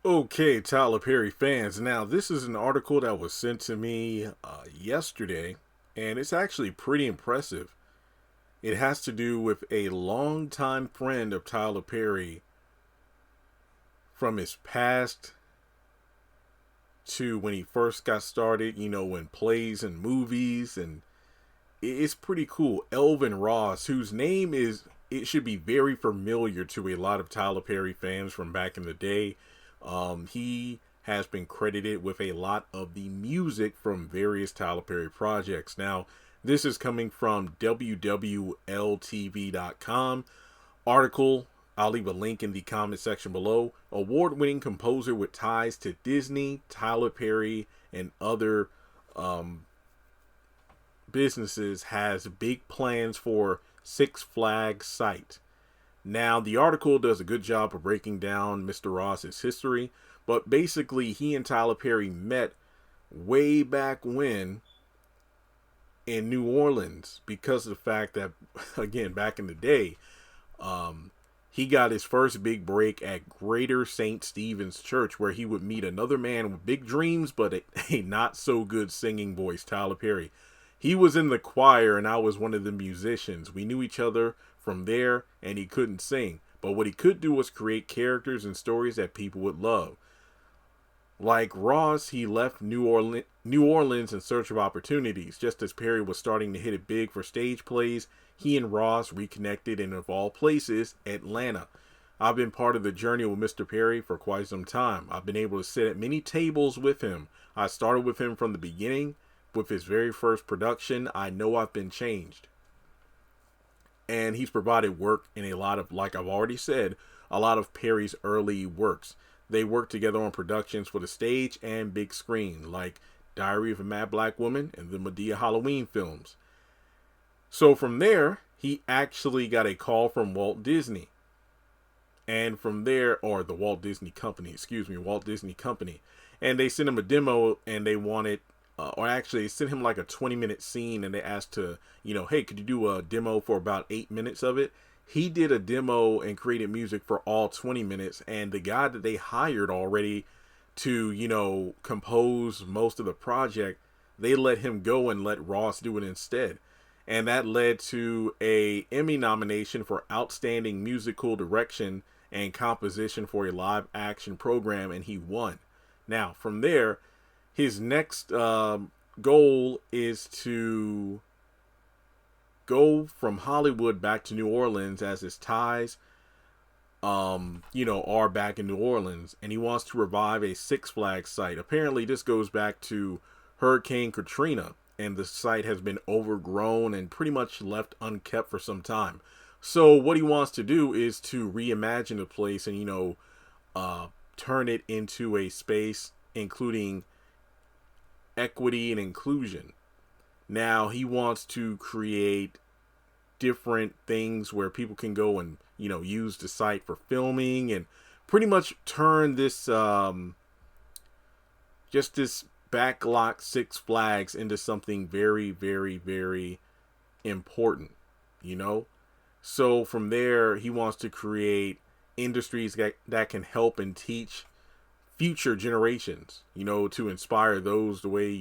Okay, Tyler Perry fans. Now, this is an article that was sent to me yesterday, and it's actually pretty impressive. It has to do with a longtime friend of Tyler Perry from his past to when he first got started, in plays and movies, and it's pretty cool. Elvin Ross, whose name it should be very familiar to a lot of Tyler Perry fans from back in the day. He has been credited with a lot of the music from various Tyler Perry projects. Now, this is coming from WWLTV.com article. I'll leave a link in the comment section below. Award-winning composer with ties to Disney, Tyler Perry, and other businesses has big plans for Six Flags site. Now, the article does a good job of breaking down Mr. Ross's history, but basically he and Tyler Perry met way back when in New Orleans because of the fact that, again, back in the day, he got his first big break at Greater St. Stephen's Church, where he would meet another man with big dreams, but a not so good singing voice, Tyler Perry. He was in the choir and I was one of the musicians. We knew each other from there, and he couldn't sing. But what he could do was create characters and stories that people would love. Like Ross, he left New Orleans in search of opportunities. Just as Perry was starting to hit it big for stage plays, he and Ross reconnected in, of all places, Atlanta. I've been part of the journey with Mr. Perry for quite some time. I've been able to sit at many tables with him. I started with him from the beginning. With his very first production, I Know I've Been Changed. And he's provided work in a lot of, like I've already said, a lot of Perry's early works. They worked together on productions for the stage and big screen, like Diary of a Mad Black Woman and the Madea Halloween films. So from there, he actually got a call from Walt Disney. And from there, or the Walt Disney Company. And they sent him a demo and they wanted, or actually they sent him like a 20-minute scene and they asked to, hey, could you do a demo for about 8 minutes of it? He did a demo and created music for all 20 minutes. And the guy that they hired already to, compose most of the project, they let him go and let Ross do it instead. And that led to a Emmy nomination for Outstanding Musical Direction and Composition for a Live Action Program, and he won. Now, from there, his next goal is to go from Hollywood back to New Orleans, as his ties, are back in New Orleans, and he wants to revive a Six Flags site. Apparently, this goes back to Hurricane Katrina, and the site has been overgrown and pretty much left unkept for some time. So what he wants to do is to reimagine the place and, turn it into a space including equity and inclusion. Now he wants to create different things where people can go and, use the site for filming and pretty much turn this, just this backlot Six Flags into something very, very, very important, So from there, he wants to create industries that can help and teach future generations, to inspire those the way,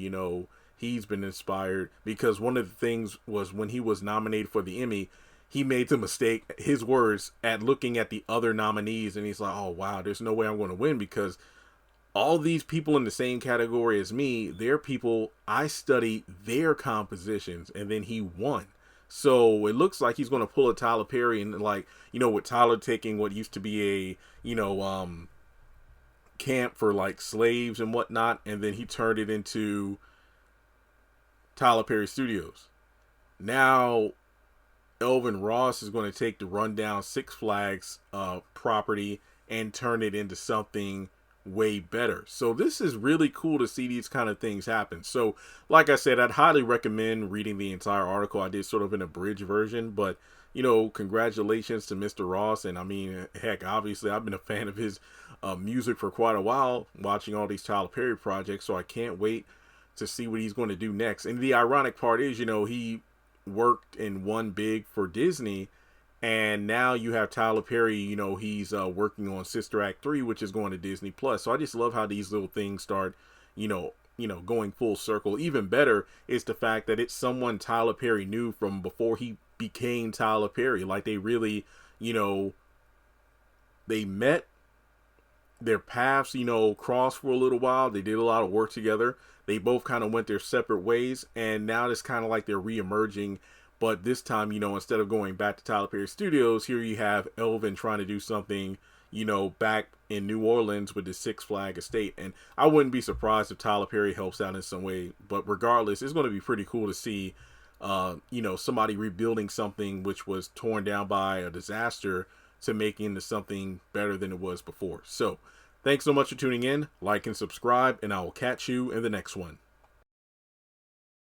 he's been inspired. Because one of the things was when he was nominated for the Emmy, he made the mistake, his words, at looking at the other nominees. And he's like, oh, wow, there's no way I'm going to win because all these people in the same category as me, they're people, I studied their compositions, and then he won. So it looks like he's going to pull a Tyler Perry and with Tyler taking what used to be a, camp for like slaves and whatnot. And then he turned it into Tyler Perry Studios. Now, Elvin Ross is going to take the rundown Six Flags property and turn it into something way better. So this is really cool to see these kind of things happen. So like I said, I'd highly recommend reading the entire article. I did sort of an abridged version, but congratulations to Mr. Ross. And I mean, heck, obviously I've been a fan of his music for quite a while, watching all these Tyler Perry projects. So I can't wait to see what he's going to do next. And the ironic part is, he worked and won big for Disney, And now you have Tyler Perry, you know, he's working on Sister Act 3, which is going to Disney Plus. So I just love how these little things start, going full circle. Even better is the fact that it's someone Tyler Perry knew from before he became Tyler Perry. Like they really, they met, their paths, crossed for a little while. They did a lot of work together. They both kind of went their separate ways, and now it's kind of like they're re-emerging. But this time, instead of going back to Tyler Perry Studios, here you have Elvin trying to do something, back in New Orleans with the Six Flag estate. And I wouldn't be surprised if Tyler Perry helps out in some way. But regardless, it's going to be pretty cool to see, somebody rebuilding something which was torn down by a disaster to make into something better than it was before. So, thanks so much for tuning in. Like and subscribe, and I will catch you in the next one.